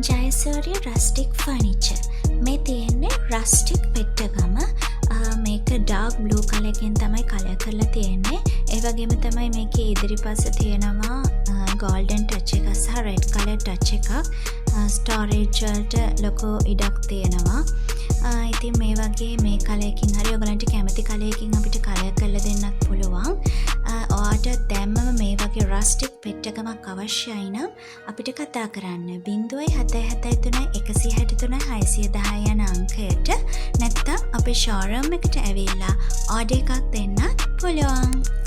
Jayasuriya රස්ටික් furniture. මේ තියෙන්නේ රස්ටික් පෙට්ටගම. මේක ඩාර්ක් බ්ලූ කලරකින් තමයි කලර් කරලා තියෙන්නේ. ඒ වගේම තමයි මේකේ ඉදිරිපස තියෙනවා ගෝල්ඩන් ටච් එකක් සහ රෙඩ් කලර් ටච් එකක්. ස්ටෝරේජ් වලට ලොකු ඉඩක් තියෙනවා. ඉතින් මේ වගේ මේ කලරකින් හරි ඔයගලන්ට කැමති කලරකින් අපිට කලර් කරලා දෙන්නත් පුළුවන්. ඔයාට දැම්මම මේ වගේ රස්ටික් පෙට්ටගමක් අවශ්‍යයි නම් අපිට කතා කරන්න 0773 163 610 යන අංකයට. නැත්නම් අපේ ෂෝරූම් එකට ඇවිල්ලා ඕඩර් එකක් දෙන්නත් පුළුවන්.